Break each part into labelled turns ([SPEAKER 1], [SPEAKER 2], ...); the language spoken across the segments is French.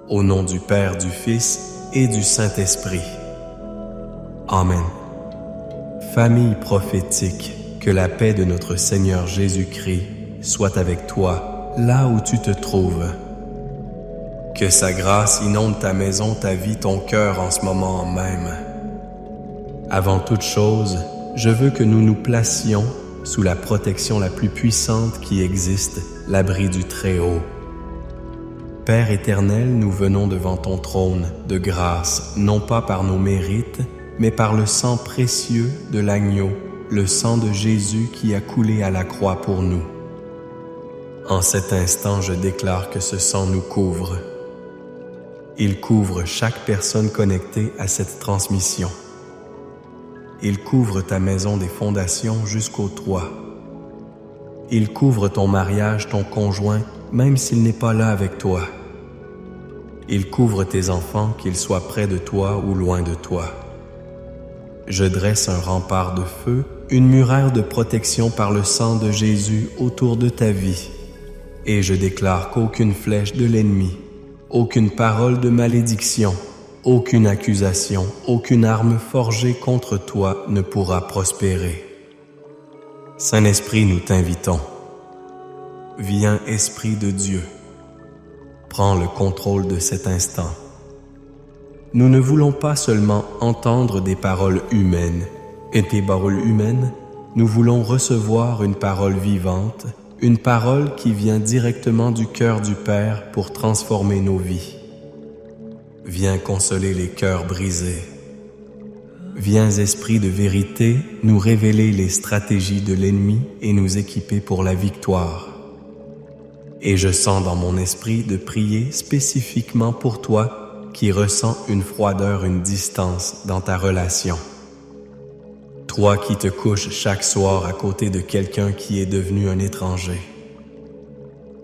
[SPEAKER 1] Au nom du Père, du Fils et du Saint-Esprit. Amen. Famille prophétique, que la paix de notre Seigneur Jésus-Christ soit avec toi, là où tu te trouves. Que sa grâce inonde ta maison, ta vie, ton cœur en ce moment même. Avant toute chose, je veux que nous nous placions sous la protection la plus puissante qui existe, l'abri du Très-Haut. Père éternel, nous venons devant ton trône de grâce, non pas par nos mérites, mais par le sang précieux de l'agneau, le sang de Jésus qui a coulé à la croix pour nous. En cet instant, je déclare que ce sang nous couvre. Il couvre chaque personne connectée à cette transmission. Il couvre ta maison des fondations jusqu'au toit. Il couvre ton mariage, ton conjoint, même s'il n'est pas là avec toi. Il couvre tes enfants, qu'ils soient près de toi ou loin de toi. Je dresse un rempart de feu, une muraille de protection par le sang de Jésus autour de ta vie. Et je déclare qu'aucune flèche de l'ennemi, aucune parole de malédiction, aucune accusation, aucune arme forgée contre toi ne pourra prospérer. Saint-Esprit, nous t'invitons. Viens, Esprit de Dieu. Prends le contrôle de cet instant. Nous ne voulons pas seulement entendre des paroles humaines. Et tes paroles humaines, nous voulons recevoir une parole vivante, une parole qui vient directement du cœur du Père pour transformer nos vies. Viens consoler les cœurs brisés. Viens, Esprit de vérité, nous révéler les stratégies de l'ennemi et nous équiper pour la victoire. Et je sens dans mon esprit de prier spécifiquement pour toi qui ressens une froideur, une distance dans ta relation. Toi qui te couches chaque soir à côté de quelqu'un qui est devenu un étranger.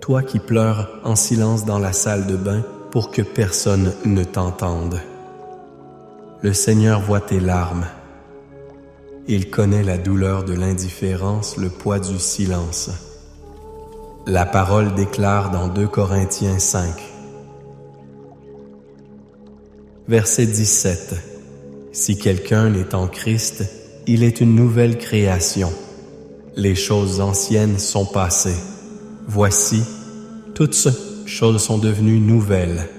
[SPEAKER 1] Toi qui pleures en silence dans la salle de bain pour que personne ne t'entende. Le Seigneur voit tes larmes. Il connaît la douleur de l'indifférence, le poids du silence. La parole déclare dans 2 Corinthiens 5, verset 17, « Si quelqu'un est en Christ, il est une nouvelle création. Les choses anciennes sont passées. Voici, toutes choses sont devenues nouvelles. »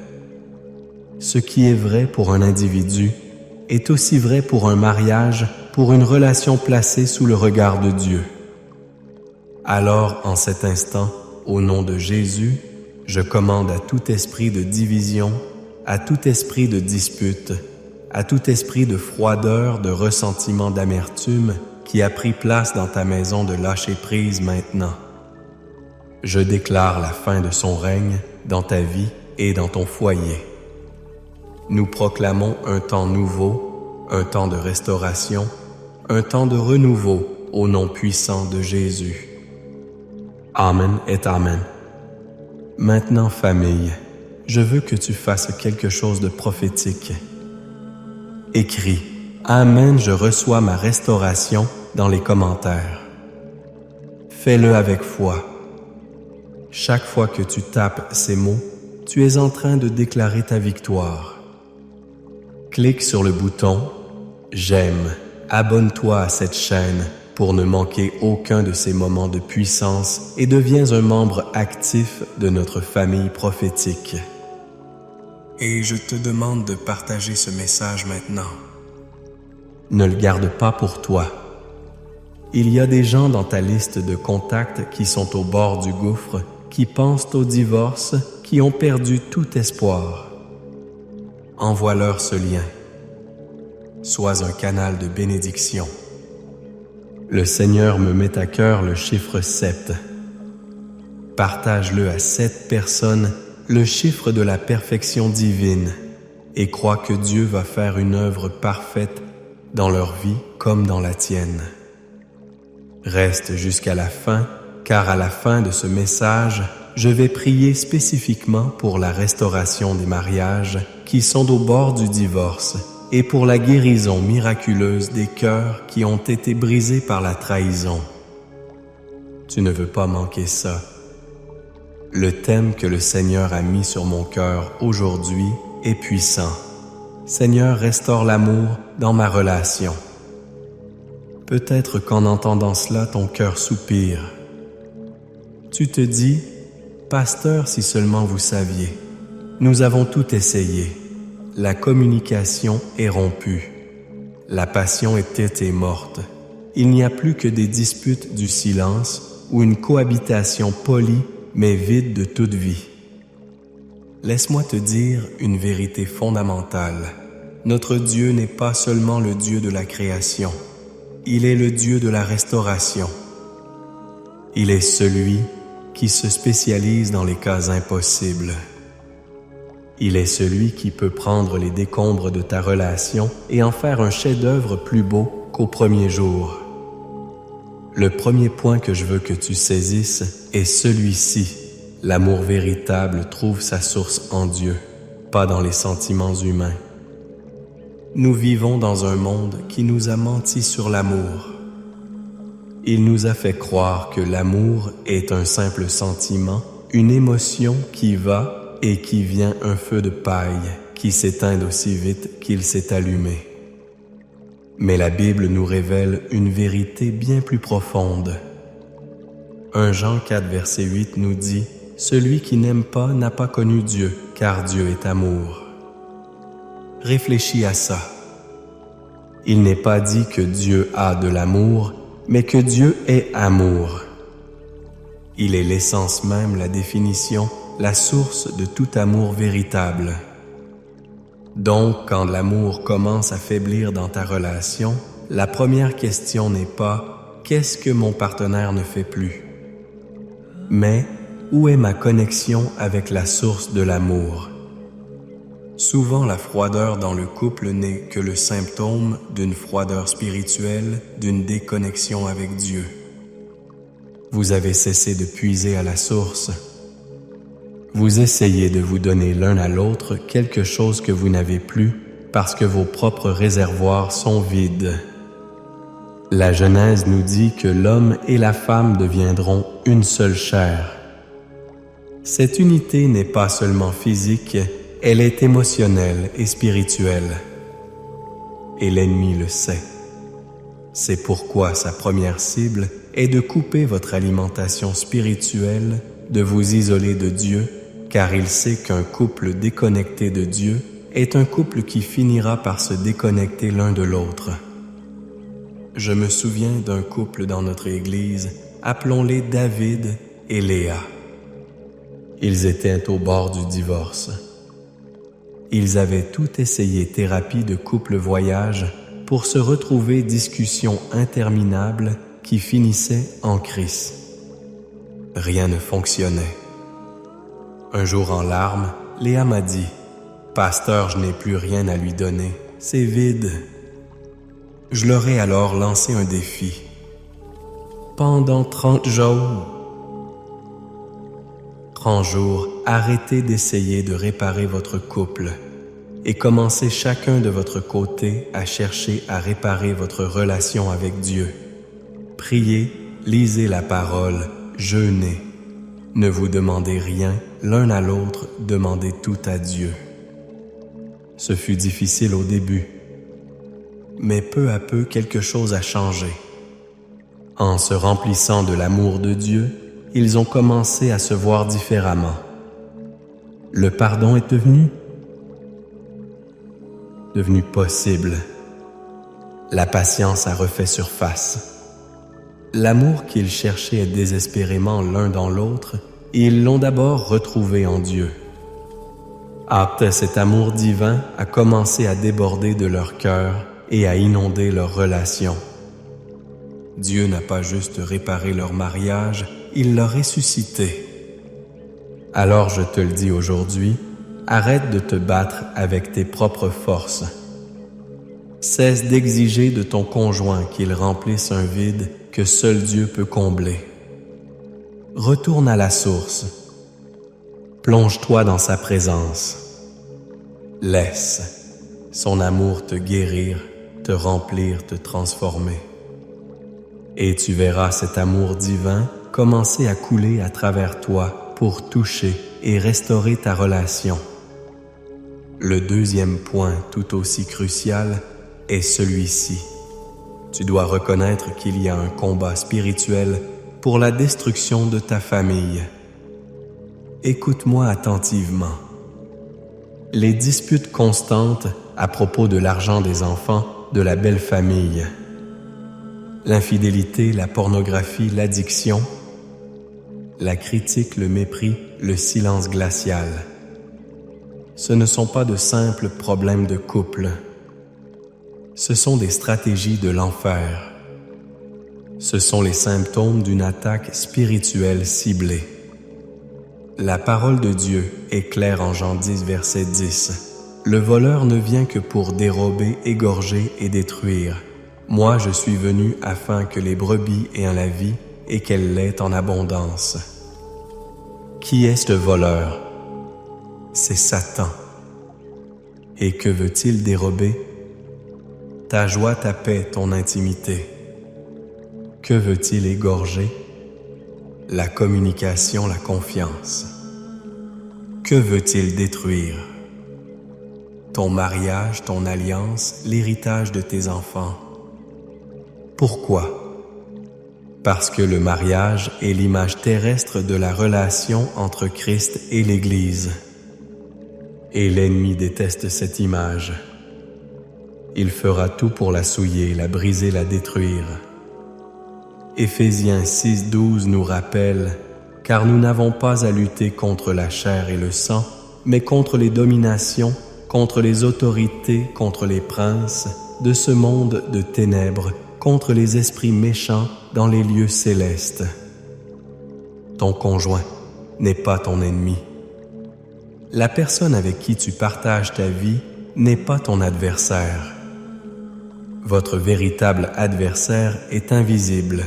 [SPEAKER 1] Ce qui est vrai pour un individu est aussi vrai pour un mariage, pour une relation placée sous le regard de Dieu. Alors, en cet instant, au nom de Jésus, je commande à tout esprit de division, à tout esprit de dispute, à tout esprit de froideur, de ressentiment, d'amertume qui a pris place dans ta maison de lâcher prise maintenant. Je déclare la fin de son règne dans ta vie et dans ton foyer. Nous proclamons un temps nouveau, un temps de restauration, un temps de renouveau au nom puissant de Jésus. Amen et Amen. Maintenant, famille, je veux que tu fasses quelque chose de prophétique. Écris « Amen, je reçois ma restauration » dans les commentaires. Fais-le avec foi. Chaque fois que tu tapes ces mots, tu es en train de déclarer ta victoire. Clique sur le bouton « J'aime », abonne-toi à cette chaîne pour ne manquer aucun de ces moments de puissance et deviens un membre actif de notre famille prophétique. Et je te demande de partager ce message maintenant. Ne le garde pas pour toi. Il y a des gens dans ta liste de contacts qui sont au bord du gouffre, qui pensent au divorce, qui ont perdu tout espoir. Envoie-leur ce lien. Sois un canal de bénédiction. Le Seigneur me met à cœur le chiffre 7. Partage-le à 7 personnes, le chiffre de la perfection divine, et crois que Dieu va faire une œuvre parfaite dans leur vie comme dans la tienne. Reste jusqu'à la fin, car à la fin de ce message, je vais prier spécifiquement pour la restauration des mariages qui sont au bord du divorce et pour la guérison miraculeuse des cœurs qui ont été brisés par la trahison. Tu ne veux pas manquer ça. Le thème que le Seigneur a mis sur mon cœur aujourd'hui est puissant. Seigneur, restaure l'amour dans ma relation. Peut-être qu'en entendant cela, ton cœur soupire. Tu te dis, « Pasteur, si seulement vous saviez, nous avons tout essayé. La communication est rompue. La passion est morte. Il n'y a plus que des disputes du silence ou une cohabitation polie mais vide de toute vie. » Laisse-moi te dire une vérité fondamentale. Notre Dieu n'est pas seulement le Dieu de la création. Il est le Dieu de la restauration. Il est celui qui se spécialise dans les cas impossibles. Il est celui qui peut prendre les décombres de ta relation et en faire un chef-d'œuvre plus beau qu'au premier jour. Le premier point que je veux que tu saisisses est celui-ci. L'amour véritable trouve sa source en Dieu, pas dans les sentiments humains. Nous vivons dans un monde qui nous a menti sur l'amour. Il nous a fait croire que l'amour est un simple sentiment, une émotion qui va et qui vient un feu de paille qui s'éteint aussi vite qu'il s'est allumé. Mais la Bible nous révèle une vérité bien plus profonde. 1 Jean 4, verset 8 nous dit « Celui qui n'aime pas n'a pas connu Dieu, car Dieu est amour. » Réfléchis à ça. Il n'est pas dit que Dieu a de l'amour, mais que Dieu est amour. Il est l'essence même, la définition, la source de tout amour véritable. Donc, quand l'amour commence à faiblir dans ta relation, la première question n'est pas « Qu'est-ce que mon partenaire ne fait plus ?» mais « Où est ma connexion avec la source de l'amour ?» Souvent, la froideur dans le couple n'est que le symptôme d'une froideur spirituelle, d'une déconnexion avec Dieu. Vous avez cessé de puiser à la source. Vous essayez de vous donner l'un à l'autre quelque chose que vous n'avez plus parce que vos propres réservoirs sont vides. La Genèse nous dit que l'homme et la femme deviendront une seule chair. Cette unité n'est pas seulement physique, elle est émotionnelle et spirituelle. Et l'ennemi le sait. C'est pourquoi sa première cible est de couper votre alimentation spirituelle, de vous isoler de Dieu, car il sait qu'un couple déconnecté de Dieu est un couple qui finira par se déconnecter l'un de l'autre. Je me souviens d'un couple dans notre église, appelons-les David et Léa. Ils étaient au bord du divorce. Ils avaient tout essayé thérapie de couple voyage pour se retrouver discussions interminables qui finissaient en crise. Rien ne fonctionnait. Un jour en larmes, Léa m'a dit « Pasteur, je n'ai plus rien à lui donner, c'est vide. » Je leur ai alors lancé un défi. Pendant 30 jours, arrêtez d'essayer de réparer votre couple et commencez chacun de votre côté à chercher à réparer votre relation avec Dieu. Priez, lisez la parole, jeûnez. Ne vous demandez rien, l'un à l'autre, demandez tout à Dieu. Ce fut difficile au début, mais peu à peu quelque chose a changé. En se remplissant de l'amour de Dieu, ils ont commencé à se voir différemment. Le pardon est devenu possible. La patience a refait surface. L'amour qu'ils cherchaient désespérément l'un dans l'autre, ils l'ont d'abord retrouvé en Dieu. Hâte, cet amour divin a commencé à déborder de leur cœur et à inonder leur relation. Dieu n'a pas juste réparé leur mariage, il l'a ressuscité. Alors je te le dis aujourd'hui, arrête de te battre avec tes propres forces. Cesse d'exiger de ton conjoint qu'il remplisse un vide que seul Dieu peut combler. Retourne à la source. Plonge-toi dans sa présence. Laisse son amour te guérir, te remplir, te transformer. Et tu verras cet amour divin commencer à couler à travers toi pour toucher et restaurer ta relation. Le deuxième point, tout aussi crucial, est celui-ci. Tu dois reconnaître qu'il y a un combat spirituel pour la destruction de ta famille. Écoute-moi attentivement. Les disputes constantes à propos de l'argent des enfants de la belle famille, l'infidélité, la pornographie, l'addiction, la critique, le mépris, le silence glacial. Ce ne sont pas de simples problèmes de couple. Ce sont des stratégies de l'enfer. Ce sont les symptômes d'une attaque spirituelle ciblée. La parole de Dieu est claire en Jean 10, verset 10. Le voleur ne vient que pour dérober, égorger et détruire. Moi, je suis venu afin que les brebis aient la vie et qu'elle l'ait en abondance. Qui est ce voleur? C'est Satan. Et que veut-il dérober? Ta joie, ta paix, ton intimité. Que veut-il égorger? La communication, la confiance. Que veut-il détruire? Ton mariage, ton alliance, l'héritage de tes enfants. Pourquoi? Parce que le mariage est l'image terrestre de la relation entre Christ et l'Église. Et l'ennemi déteste cette image. Il fera tout pour la souiller, la briser, la détruire. Éphésiens 6:12 nous rappelle « Car nous n'avons pas à lutter contre la chair et le sang, mais contre les dominations, contre les autorités, contre les princes de ce monde de ténèbres, contre les esprits méchants dans les lieux célestes. » Ton conjoint n'est pas ton ennemi. La personne avec qui tu partages ta vie n'est pas ton adversaire. Votre véritable adversaire est invisible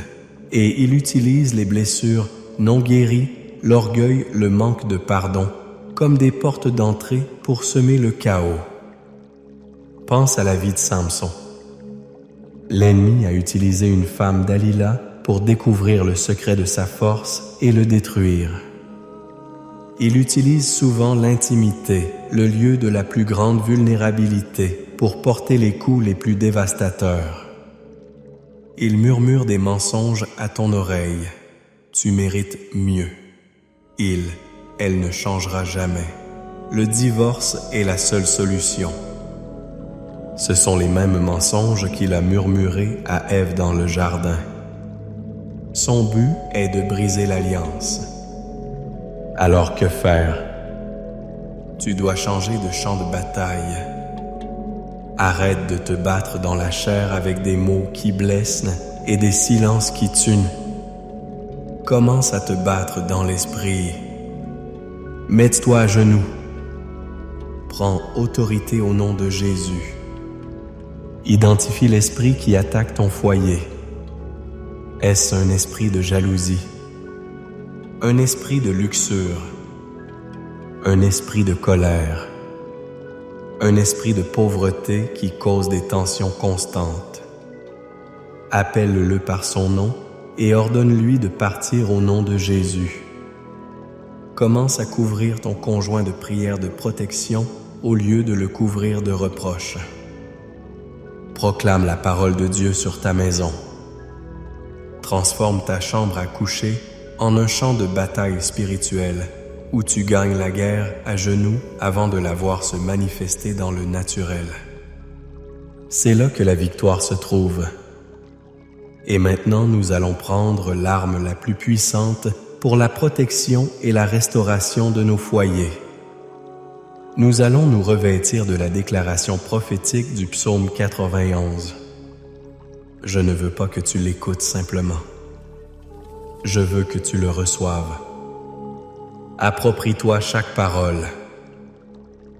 [SPEAKER 1] et il utilise les blessures non guéries, l'orgueil, le manque de pardon comme des portes d'entrée pour semer le chaos. Pense à la vie de Samson. L'ennemi a utilisé une femme Dalila pour découvrir le secret de sa force et le détruire. Il utilise souvent l'intimité, le lieu de la plus grande vulnérabilité, pour porter les coups les plus dévastateurs. Il murmure des mensonges à ton oreille. Tu mérites mieux. Elle ne changera jamais. Le divorce est la seule solution. Ce sont les mêmes mensonges qu'il a murmurés à Ève dans le jardin. Son but est de briser l'alliance. Alors que faire? Tu dois changer de champ de bataille. Arrête de te battre dans la chair avec des mots qui blessent et des silences qui tuent. Commence à te battre dans l'esprit. Mets-toi à genoux. Prends autorité au nom de Jésus. Identifie l'esprit qui attaque ton foyer. Est-ce un esprit de jalousie? Un esprit de luxure? Un esprit de colère? Un esprit de pauvreté qui cause des tensions constantes? Appelle-le par son nom et ordonne-lui de partir au nom de Jésus. Commence à couvrir ton conjoint de prières de protection au lieu de le couvrir de reproches. Proclame la parole de Dieu sur ta maison. Transforme ta chambre à coucher en un champ de bataille spirituelle où tu gagnes la guerre à genoux avant de la voir se manifester dans le naturel. C'est là que la victoire se trouve. Et maintenant, nous allons prendre l'arme la plus puissante pour la protection et la restauration de nos foyers. Nous allons nous revêtir de la déclaration prophétique du psaume 91. Je ne veux pas que tu l'écoutes simplement. Je veux que tu le reçoives. Approprie-toi chaque parole.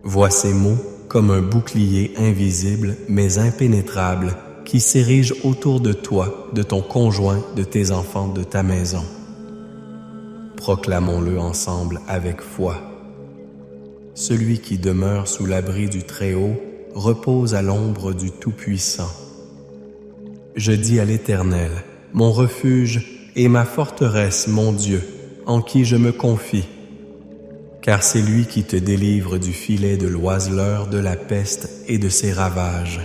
[SPEAKER 1] Vois ces mots comme un bouclier invisible mais impénétrable qui s'érige autour de toi, de ton conjoint, de tes enfants, de ta maison. Proclamons-le ensemble avec foi. Celui qui demeure sous l'abri du Très-Haut repose à l'ombre du Tout-Puissant. Je dis à l'Éternel, mon refuge et ma forteresse, mon Dieu, en qui je me confie, car c'est lui qui te délivre du filet de l'oiseleur, de la peste et de ses ravages.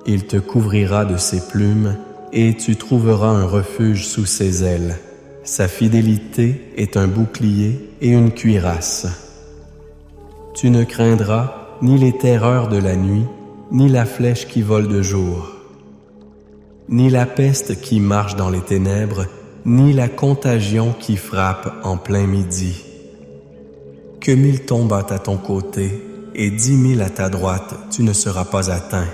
[SPEAKER 1] Il te couvrira de ses plumes, et tu trouveras un refuge sous ses ailes. Sa fidélité est un bouclier et une cuirasse. Tu ne craindras ni les terreurs de la nuit, ni la flèche qui vole de jour, ni la peste qui marche dans les ténèbres, ni la contagion qui frappe en plein midi. Que 1000 tombent à ton côté et 10 000 à ta droite, tu ne seras pas atteint.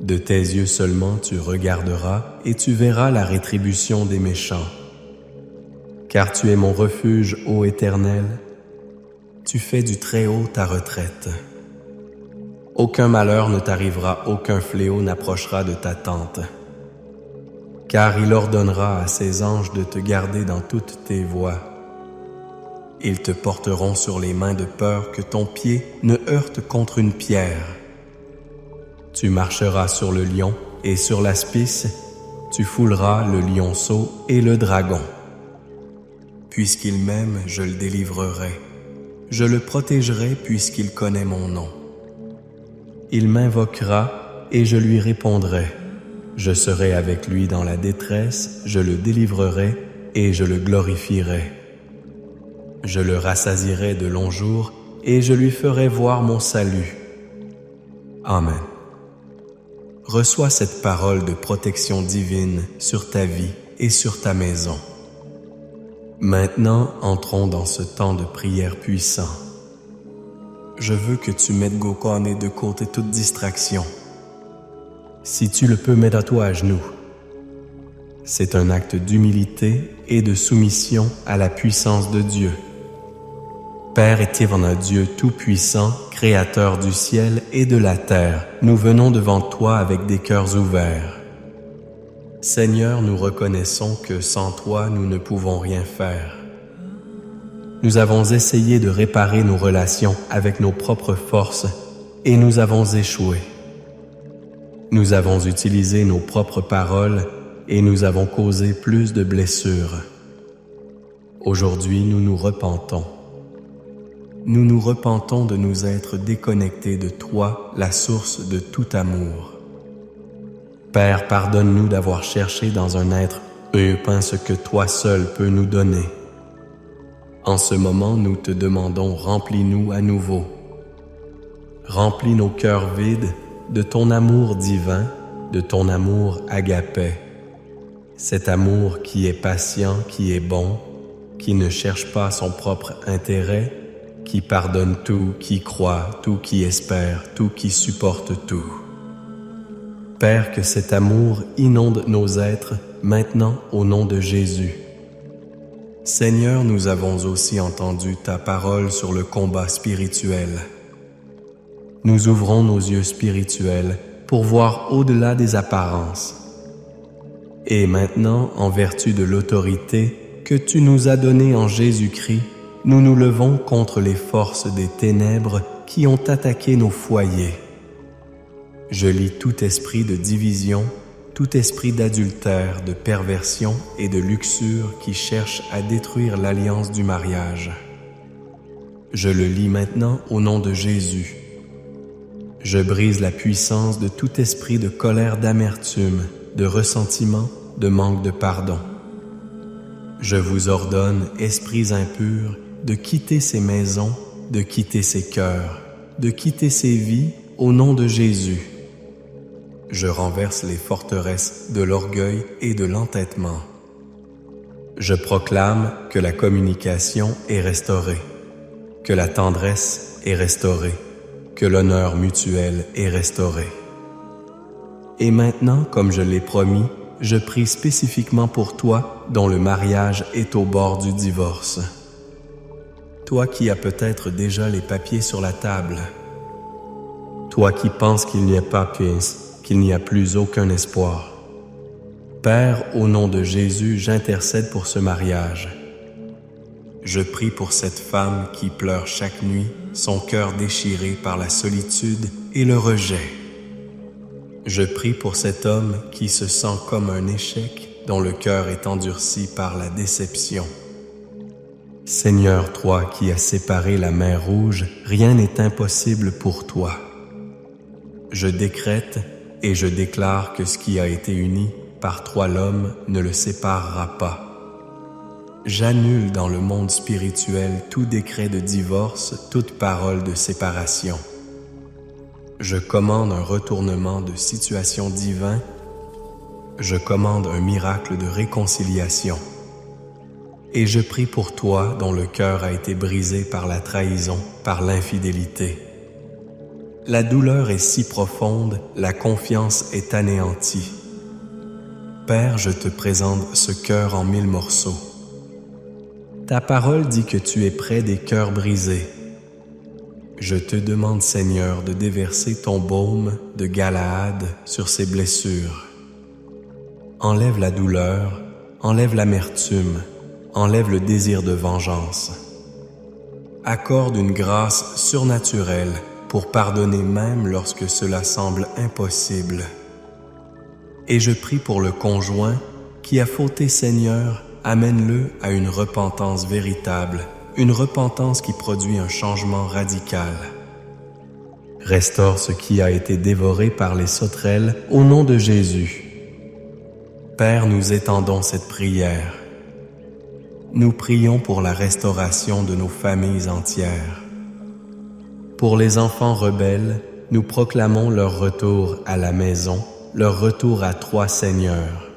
[SPEAKER 1] De tes yeux seulement tu regarderas et tu verras la rétribution des méchants. Car tu es mon refuge, ô Éternel, tu fais du Très-Haut ta retraite. Aucun malheur ne t'arrivera, aucun fléau n'approchera de ta tente. Car il ordonnera à ses anges de te garder dans toutes tes voies. Ils te porteront sur les mains de peur que ton pied ne heurte contre une pierre. Tu marcheras sur le lion et sur l'aspice, tu fouleras le lionceau et le dragon. Puisqu'il m'aime, je le délivrerai. Je le protégerai puisqu'il connaît mon nom. Il m'invoquera et je lui répondrai. Je serai avec lui dans la détresse, je le délivrerai et je le glorifierai. Je le rassasierai de longs jours et je lui ferai voir mon salut. Amen. Reçois cette parole de protection divine sur ta vie et sur ta maison. Maintenant, entrons dans ce temps de prière puissant. Je veux que tu mettes Gokane de côté toute distraction. Si tu le peux, mets-toi à genoux. C'est un acte d'humilité et de soumission à la puissance de Dieu. Père et Tivana Dieu Tout-Puissant, Créateur du ciel et de la terre, nous venons devant toi avec des cœurs ouverts. Seigneur, nous reconnaissons que sans toi, nous ne pouvons rien faire. Nous avons essayé de réparer nos relations avec nos propres forces et nous avons échoué. Nous avons utilisé nos propres paroles et nous avons causé plus de blessures. Aujourd'hui, nous nous repentons. Nous nous repentons de nous être déconnectés de toi, la source de tout amour. Père, pardonne-nous d'avoir cherché dans un être humain ce que toi seul peux nous donner. En ce moment, nous te demandons, remplis-nous à nouveau. Remplis nos cœurs vides de ton amour divin, de ton amour agapé. Cet amour qui est patient, qui est bon, qui ne cherche pas son propre intérêt, qui pardonne tout, qui croit, tout qui espère, tout qui supporte tout. Père, que cet amour inonde nos êtres maintenant au nom de Jésus. Seigneur, nous avons aussi entendu ta parole sur le combat spirituel. Nous ouvrons nos yeux spirituels pour voir au-delà des apparences. Et maintenant, en vertu de l'autorité que tu nous as donnée en Jésus-Christ, nous nous levons contre les forces des ténèbres qui ont attaqué nos foyers. Je lis tout esprit de division, tout esprit d'adultère, de perversion et de luxure qui cherche à détruire l'alliance du mariage. Je le lis maintenant au nom de Jésus. Je brise la puissance de tout esprit de colère, d'amertume, de ressentiment, de manque de pardon. Je vous ordonne, esprits impurs, de quitter ces maisons, de quitter ces cœurs, de quitter ces vies au nom de Jésus. Je renverse les forteresses de l'orgueil et de l'entêtement. Je proclame que la communication est restaurée, que la tendresse est restaurée, que l'honneur mutuel est restauré. Et maintenant, comme je l'ai promis, je prie spécifiquement pour toi dont le mariage est au bord du divorce. Toi qui as peut-être déjà les papiers sur la table. Toi qui penses qu'il n'y a pas qu'il n'y a plus aucun espoir. Père, au nom de Jésus, j'intercède pour ce mariage. Je prie pour cette femme qui pleure chaque nuit, son cœur déchiré par la solitude et le rejet. Je prie pour cet homme qui se sent comme un échec, dont le cœur est endurci par la déception. Seigneur, toi qui as séparé la mer Rouge, rien n'est impossible pour toi. Je décrète et je déclare que ce qui a été uni par toi l'homme ne le séparera pas. J'annule dans le monde spirituel tout décret de divorce, toute parole de séparation. Je commande un retournement de situation divin. Je commande un miracle de réconciliation. Et je prie pour toi dont le cœur a été brisé par la trahison, par l'infidélité. La douleur est si profonde, la confiance est anéantie. Père, je te présente ce cœur en 1000 morceaux. Ta parole dit que tu es près des cœurs brisés. Je te demande, Seigneur, de déverser ton baume de Galaad sur ces blessures. Enlève la douleur, enlève l'amertume, enlève le désir de vengeance. Accorde une grâce surnaturelle pour pardonner même lorsque cela semble impossible. Et je prie pour le conjoint qui a fauté, Seigneur, amène-le à une repentance véritable, une repentance qui produit un changement radical. Restaure ce qui a été dévoré par les sauterelles au nom de Jésus. Père, nous étendons cette prière. Nous prions pour la restauration de nos familles entières. Pour les enfants rebelles, nous proclamons leur retour à la maison, leur retour à toi, Seigneur.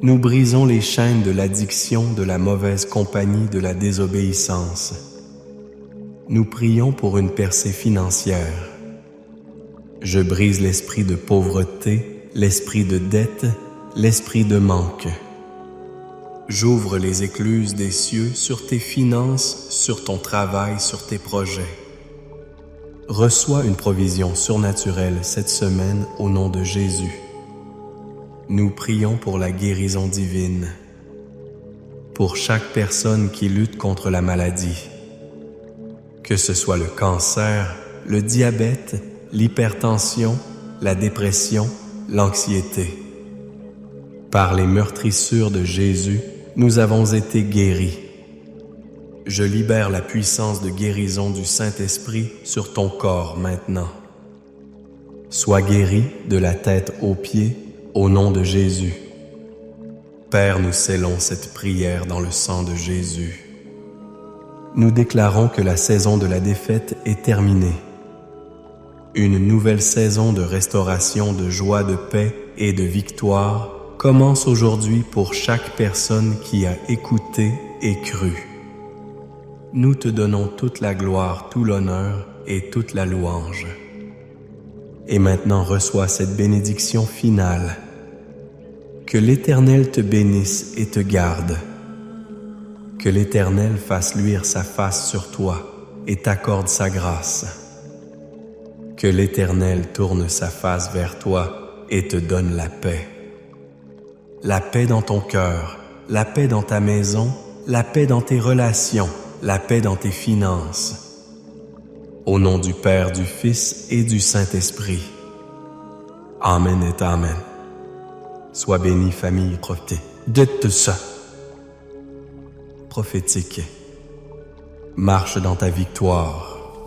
[SPEAKER 1] Nous brisons les chaînes de l'addiction, de la mauvaise compagnie, de la désobéissance. Nous prions pour une percée financière. Je brise l'esprit de pauvreté, l'esprit de dette, l'esprit de manque. J'ouvre les écluses des cieux sur tes finances, sur ton travail, sur tes projets. Reçois une provision surnaturelle cette semaine au nom de Jésus. Nous prions pour la guérison divine, pour chaque personne qui lutte contre la maladie, que ce soit le cancer, le diabète, l'hypertension, la dépression, l'anxiété. Par les meurtrissures de Jésus, nous avons été guéris. Je libère la puissance de guérison du Saint-Esprit sur ton corps maintenant. Sois guéri de la tête aux pieds au nom de Jésus. Père, nous scellons cette prière dans le sang de Jésus. Nous déclarons que la saison de la défaite est terminée. Une nouvelle saison de restauration, de joie, de paix et de victoire commence aujourd'hui pour chaque personne qui a écouté et cru. Nous te donnons toute la gloire, tout l'honneur et toute la louange. Et maintenant reçois cette bénédiction finale. Que l'Éternel te bénisse et te garde. Que l'Éternel fasse luire sa face sur toi et t'accorde sa grâce. Que l'Éternel tourne sa face vers toi et te donne la paix. La paix dans ton cœur, la paix dans ta maison, la paix dans tes relations, la paix dans tes finances. Au nom du Père, du Fils et du Saint-Esprit. Amen et Amen. Sois béni, famille prophétique. Dites ça. Prophétique. Marche dans ta victoire.